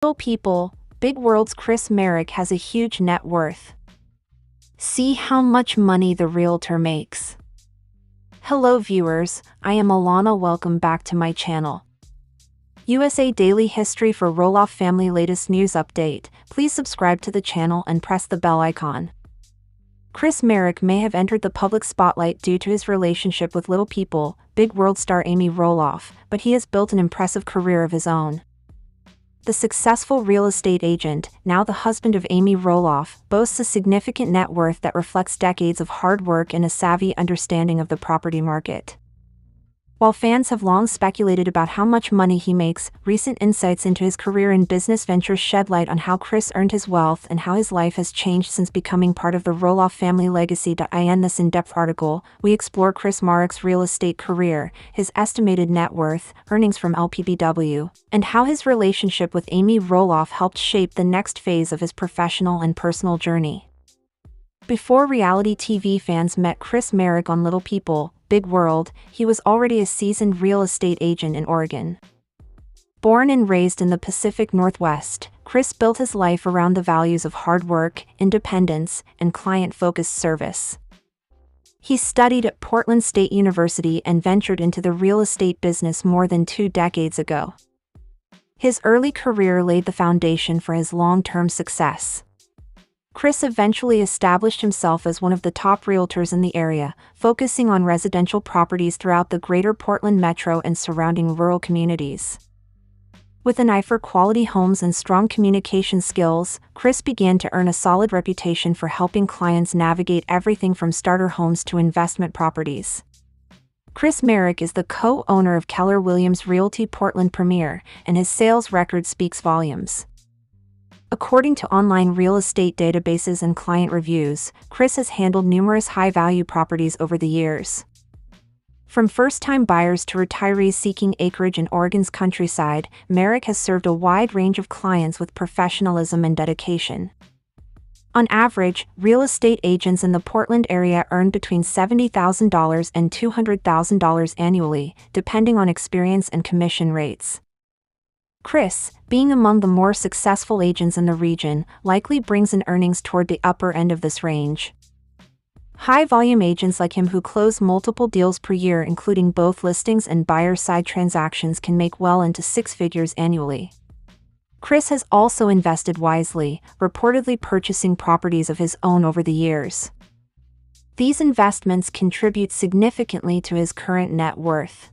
Little people, big world's Chris Marek has a huge net worth. See how much money the Realtor makes. Hello viewers, I am Alana. Welcome back to my channel. USA Daily History for Roloff family latest news update. Please subscribe to the channel and press the bell icon. Chris Marek may have entered the public spotlight due to his relationship with Little People, Big World star Amy Roloff, but he has built an impressive career of his own. The successful real estate agent, now the husband of Amy Roloff, boasts a significant net worth that reflects decades of hard work and a savvy understanding of the property market. While fans have long speculated about how much money he makes, recent insights into his career in business ventures shed light on how Chris earned his wealth and how his life has changed since becoming part of the Roloff family legacy. In this in-depth article, we explore Chris Marek's real estate career, his estimated net worth, earnings from LPBW, and how his relationship with Amy Roloff helped shape the next phase of his professional and personal journey. Before reality TV fans met Chris Marek on Little People, Big World, he was already a seasoned real estate agent in Oregon. Born and raised in the Pacific Northwest, Chris built his life around the values of hard work, independence, and client-focused service. He studied at Portland State University and ventured into the real estate business more than 2 decades ago. His early career laid the foundation for his long-term success. Chris eventually established himself as one of the top realtors in the area, focusing on residential properties throughout the greater Portland metro and surrounding rural communities. With an eye for quality homes and strong communication skills, Chris began to earn a solid reputation for helping clients navigate everything from starter homes to investment properties. Chris Marek is the co-owner of Keller Williams Realty Portland Premier, and his sales record speaks volumes. According to online real estate databases and client reviews, Chris has handled numerous high-value properties over the years. From first-time buyers to retirees seeking acreage in Oregon's countryside, Marek has served a wide range of clients with professionalism and dedication. On average, real estate agents in the Portland area earn between $70,000 and $200,000 annually, depending on experience and commission rates. Chris, being among the more successful agents in the region, likely brings in earnings toward the upper end of this range. High-volume agents like him who close multiple deals per year, including both listings and buyer-side transactions, can make well into 6 figures annually. Chris has also invested wisely, reportedly purchasing properties of his own over the years. These investments contribute significantly to his current net worth.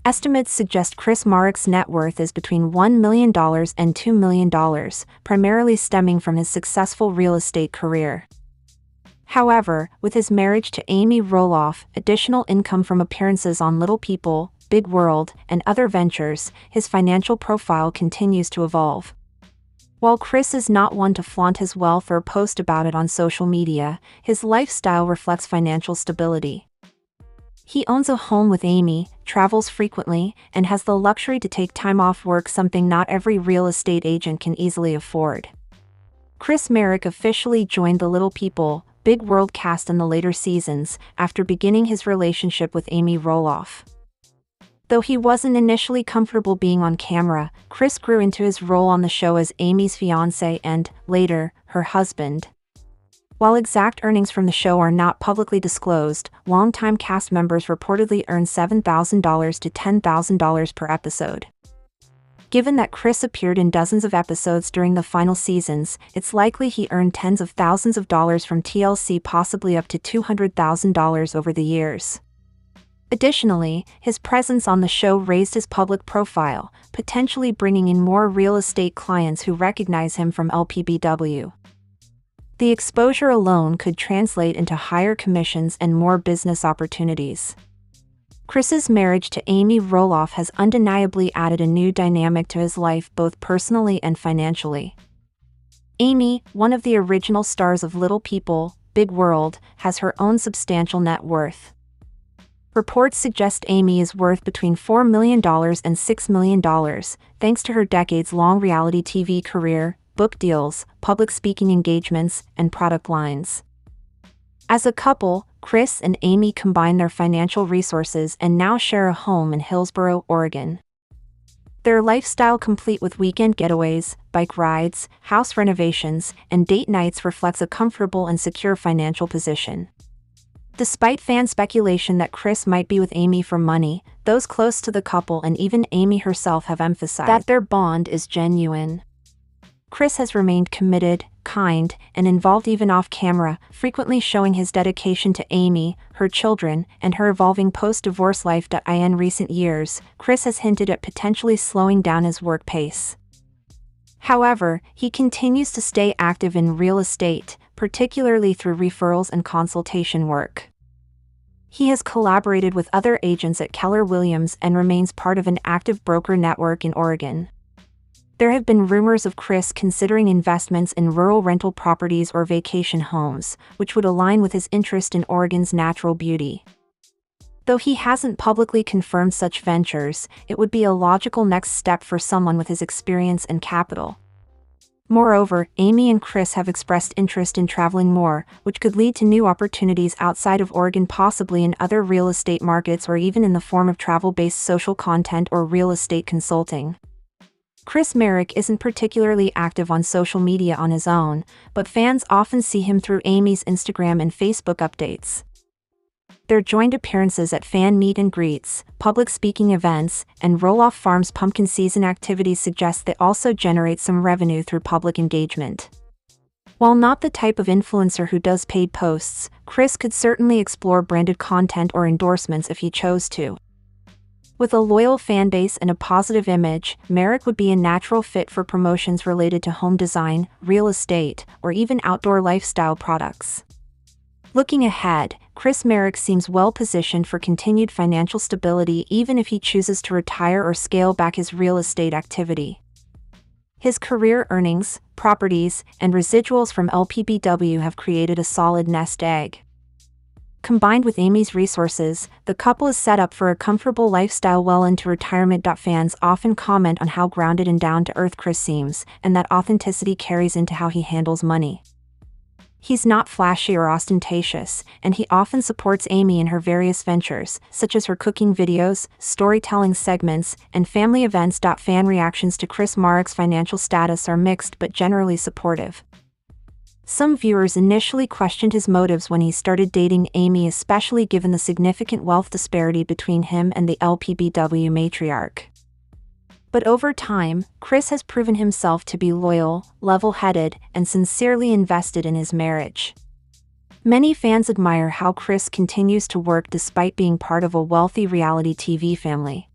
Estimates suggest Chris Marek's net worth is between $1 million and $2 million, primarily stemming from his successful real estate career. However, with his marriage to Amy Roloff, additional income from appearances on Little People, Big World, and other ventures, his financial profile continues to evolve. While Chris is not one to flaunt his wealth or post about it on social media, his lifestyle reflects financial stability. He owns a home with Amy, travels frequently, and has the luxury to take time off work, something not every real estate agent can easily afford. Chris Marek officially joined the Little People, Big World cast in the later seasons, after beginning his relationship with Amy Roloff. Though he wasn't initially comfortable being on camera, Chris grew into his role on the show as Amy's fiancé and, later, her husband. While exact earnings from the show are not publicly disclosed, longtime cast members reportedly earn $7,000 to $10,000 per episode. Given that Chris appeared in dozens of episodes during the final seasons, it's likely he earned tens of thousands of dollars from TLC, possibly up to $200,000 over the years. Additionally, his presence on the show raised his public profile, potentially bringing in more real estate clients who recognize him from LPBW. The exposure alone could translate into higher commissions and more business opportunities. Chris's marriage to Amy Roloff has undeniably added a new dynamic to his life, both personally and financially. Amy, one of the original stars of Little People, Big World, has her own substantial net worth. Reports suggest Amy is worth between $4 million and $6 million, thanks to her decades-long reality TV career, book deals, public speaking engagements, and product lines. As a couple, Chris and Amy combine their financial resources and now share a home in Hillsboro, Oregon. Their lifestyle, complete with weekend getaways, bike rides, house renovations, and date nights, reflects a comfortable and secure financial position. Despite fan speculation that Chris might be with Amy for money, those close to the couple and even Amy herself have emphasized that their bond is genuine. Chris has remained committed, kind, and involved even off-camera, frequently showing his dedication to Amy, her children, and her evolving post-divorce life. In recent years, Chris has hinted at potentially slowing down his work pace. However, he continues to stay active in real estate, particularly through referrals and consultation work. He has collaborated with other agents at Keller Williams and remains part of an active broker network in Oregon. There have been rumors of Chris considering investments in rural rental properties or vacation homes, which would align with his interest in Oregon's natural beauty. Though he hasn't publicly confirmed such ventures, it would be a logical next step for someone with his experience and capital. Moreover, Amy and Chris have expressed interest in traveling more, which could lead to new opportunities outside of Oregon, possibly in other real estate markets or even in the form of travel-based social content or real estate consulting. Chris Marek isn't particularly active on social media on his own, but fans often see him through Amy's Instagram and Facebook updates. Their joint appearances at fan meet and greets, public speaking events, and Roloff Farm's pumpkin season activities suggest they also generate some revenue through public engagement. While not the type of influencer who does paid posts, Chris could certainly explore branded content or endorsements if he chose to. With a loyal fan base and a positive image, Marek would be a natural fit for promotions related to home design, real estate, or even outdoor lifestyle products. Looking ahead, Chris Marek seems well positioned for continued financial stability even if he chooses to retire or scale back his real estate activity. His career earnings, properties, and residuals from LPBW have created a solid nest egg. Combined with Amy's resources, the couple is set up for a comfortable lifestyle well into retirement. Fans often comment on how grounded and down-to-earth Chris seems, and that authenticity carries into how he handles money. He's not flashy or ostentatious, and he often supports Amy in her various ventures, such as her cooking videos, storytelling segments, and family events. Fan reactions to Chris Marek's financial status are mixed but generally supportive. Some viewers initially questioned his motives when he started dating Amy, especially given the significant wealth disparity between him and the LPBW matriarch. But over time, Chris has proven himself to be loyal, level-headed, and sincerely invested in his marriage. Many fans admire how Chris continues to work despite being part of a wealthy reality TV family.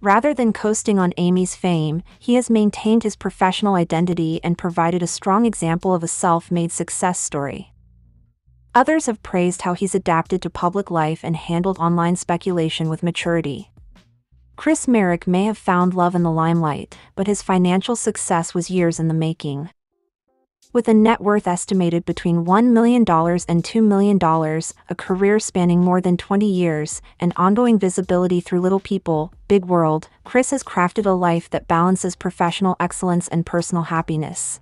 Rather than coasting on Amy's fame, he has maintained his professional identity and provided a strong example of a self-made success story. Others have praised how he's adapted to public life and handled online speculation with maturity. Chris Marek may have found love in the limelight, but his financial success was years in the making. With a net worth estimated between $1 million and $2 million, a career spanning more than 20 years, and ongoing visibility through Little People, Big World, Chris has crafted a life that balances professional excellence and personal happiness.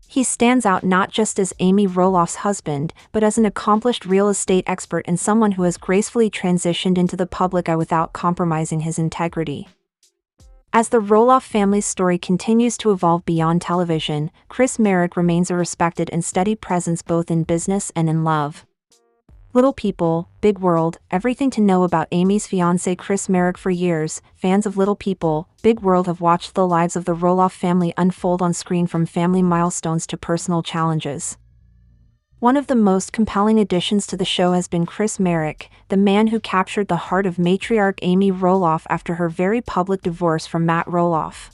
He stands out not just as Amy Roloff's husband, but as an accomplished real estate expert and someone who has gracefully transitioned into the public eye without compromising his integrity. As the Roloff family's story continues to evolve beyond television, Chris Marek remains a respected and steady presence both in business and in love. Little People, Big World, everything to know about Amy's fiancé Chris Marek. For years, fans of Little People, Big World have watched the lives of the Roloff family unfold on screen, from family milestones to personal challenges. One of the most compelling additions to the show has been Chris Marek, the man who captured the heart of matriarch Amy Roloff after her very public divorce from Matt Roloff.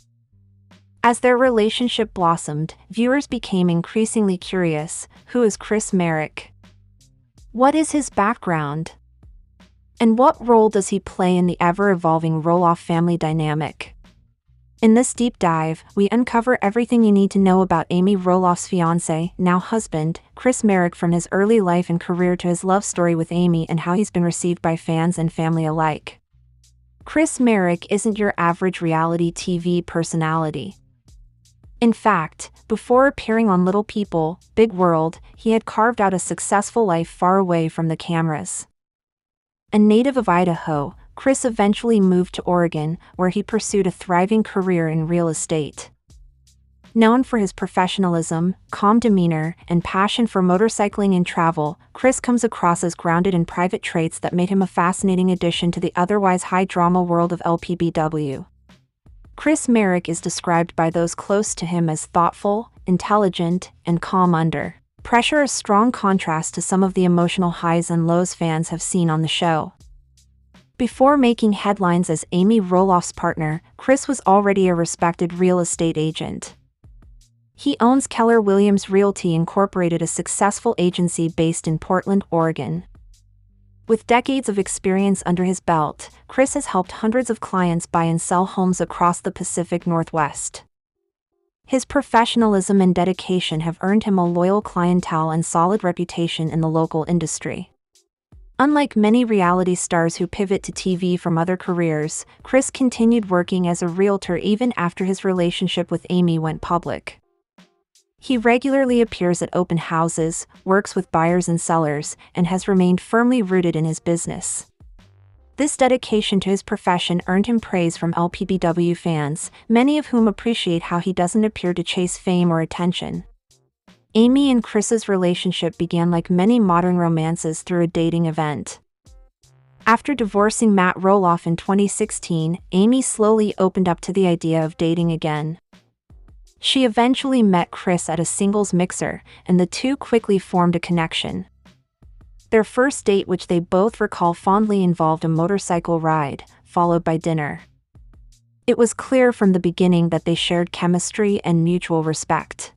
As their relationship blossomed, viewers became increasingly curious: who is Chris Marek? What is his background? And what role does he play in the ever-evolving Roloff family dynamic? In this deep dive, we uncover everything you need to know about Amy Roloff's fiancé, now husband, Chris Marek, from his early life and career to his love story with Amy and how he's been received by fans and family alike. Chris Marek isn't your average reality TV personality. In fact, before appearing on Little People, Big World, he had carved out a successful life far away from the cameras. A native of Idaho, Chris eventually moved to Oregon, where he pursued a thriving career in real estate. Known for his professionalism, calm demeanor, and passion for motorcycling and travel, Chris comes across as grounded in private traits that made him a fascinating addition to the otherwise high-drama world of LPBW. Chris Marek is described by those close to him as thoughtful, intelligent, and calm under pressure, a strong contrast to some of the emotional highs and lows fans have seen on the show. Before making headlines as Amy Roloff's partner, Chris was already a respected real estate agent. He owns Keller Williams Realty Incorporated, a successful agency based in Portland, Oregon. With decades of experience under his belt, Chris has helped hundreds of clients buy and sell homes across the Pacific Northwest. His professionalism and dedication have earned him a loyal clientele and solid reputation in the local industry. Unlike many reality stars who pivot to TV from other careers, Chris continued working as a realtor even after his relationship with Amy went public. He regularly appears at open houses, works with buyers and sellers, and has remained firmly rooted in his business. This dedication to his profession earned him praise from LPBW fans, many of whom appreciate how he doesn't appear to chase fame or attention. Amy and Chris's relationship began like many modern romances through a dating event. After divorcing Matt Roloff in 2016, Amy slowly opened up to the idea of dating again. She eventually met Chris at a singles mixer, and the two quickly formed a connection. Their first date, which they both recall fondly, involved a motorcycle ride, followed by dinner. It was clear from the beginning that they shared chemistry and mutual respect.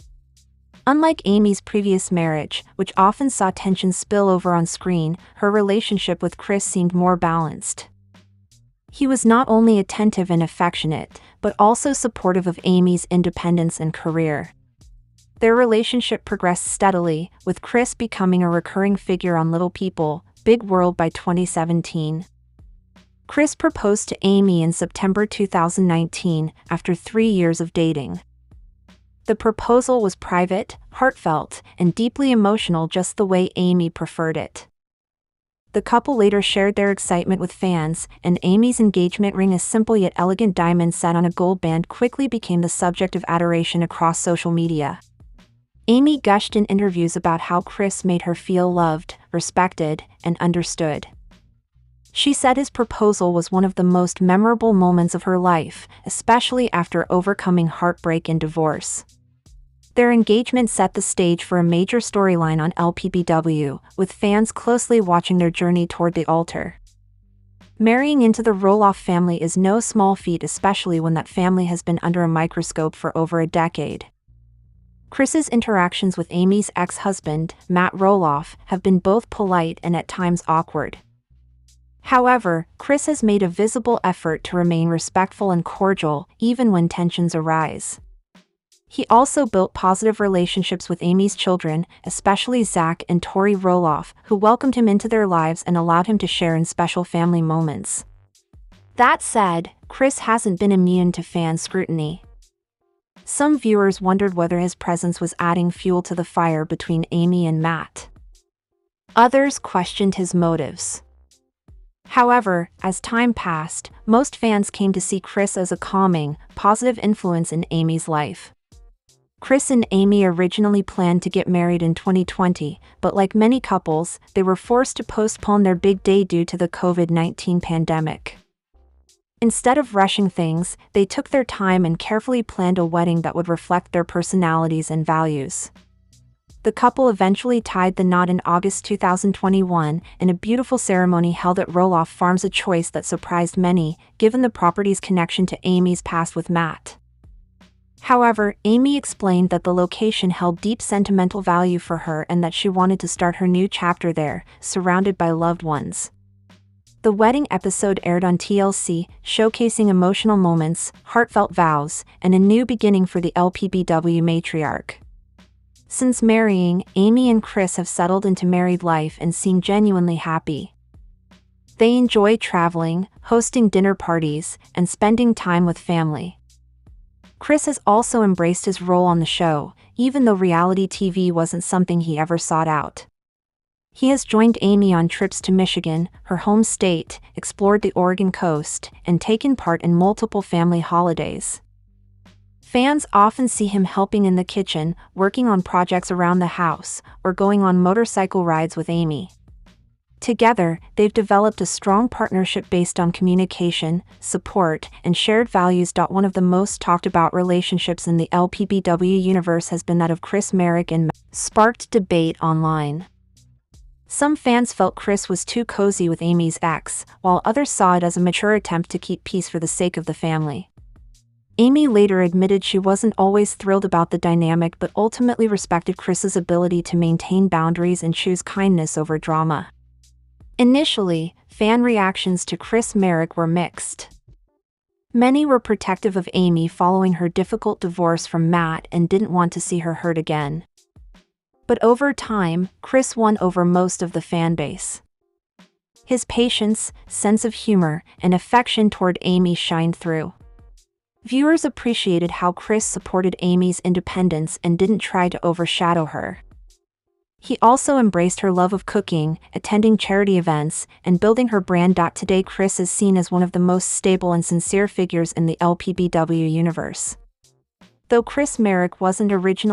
Unlike Amy's previous marriage, which often saw tension spill over on screen, her relationship with Chris seemed more balanced. He was not only attentive and affectionate, but also supportive of Amy's independence and career. Their relationship progressed steadily, with Chris becoming a recurring figure on Little People, Big World by 2017. Chris proposed to Amy in September 2019, after 3 years of dating. The proposal was private, heartfelt, and deeply emotional, just the way Amy preferred it. The couple later shared their excitement with fans, and Amy's engagement ring, a simple yet elegant diamond set on a gold band, quickly became the subject of adoration across social media. Amy gushed in interviews about how Chris made her feel loved, respected, and understood. She said his proposal was one of the most memorable moments of her life, especially after overcoming heartbreak and divorce. Their engagement set the stage for a major storyline on LPBW, with fans closely watching their journey toward the altar. Marrying into the Roloff family is no small feat, especially when that family has been under a microscope for over a decade. Chris's interactions with Amy's ex-husband, Matt Roloff, have been both polite and at times awkward. However, Chris has made a visible effort to remain respectful and cordial, even when tensions arise. He also built positive relationships with Amy's children, especially Zach and Tori Roloff, who welcomed him into their lives and allowed him to share in special family moments. That said, Chris hasn't been immune to fan scrutiny. Some viewers wondered whether his presence was adding fuel to the fire between Amy and Matt. Others questioned his motives. However, as time passed, most fans came to see Chris as a calming, positive influence in Amy's life. Chris and Amy originally planned to get married in 2020, but like many couples, they were forced to postpone their big day due to the COVID-19 pandemic. Instead of rushing things, they took their time and carefully planned a wedding that would reflect their personalities and values. The couple eventually tied the knot in August 2021 in a beautiful ceremony held at Roloff Farms, a choice that surprised many, given the property's connection to Amy's past with Matt. However, Amy explained that the location held deep sentimental value for her and that she wanted to start her new chapter there, surrounded by loved ones. The wedding episode aired on TLC, showcasing emotional moments, heartfelt vows, and a new beginning for the LPBW matriarch. Since marrying, Amy and Chris have settled into married life and seem genuinely happy. They enjoy traveling, hosting dinner parties, and spending time with family. Chris has also embraced his role on the show, even though reality TV wasn't something he ever sought out. He has joined Amy on trips to Michigan, her home state, explored the Oregon coast, and taken part in multiple family holidays. Fans often see him helping in the kitchen, working on projects around the house, or going on motorcycle rides with Amy. Together, they've developed a strong partnership based on communication, support, and shared values. One of the most talked about relationships in the LPBW universe has been that of Chris Marek and Matt, sparked debate online. Some fans felt Chris was too cozy with Amy's ex, while others saw it as a mature attempt to keep peace for the sake of the family. Amy later admitted she wasn't always thrilled about the dynamic but ultimately respected Chris's ability to maintain boundaries and choose kindness over drama. Initially, fan reactions to Chris Marek were mixed. Many were protective of Amy following her difficult divorce from Matt and didn't want to see her hurt again. But over time, Chris won over most of the fan base. His patience, sense of humor, and affection toward Amy shined through. Viewers appreciated how Chris supported Amy's independence and didn't try to overshadow her. He also embraced her love of cooking, attending charity events, and building her brand. Today, Chris is seen as one of the most stable and sincere figures in the LPBW universe. Though Chris Marek wasn't originally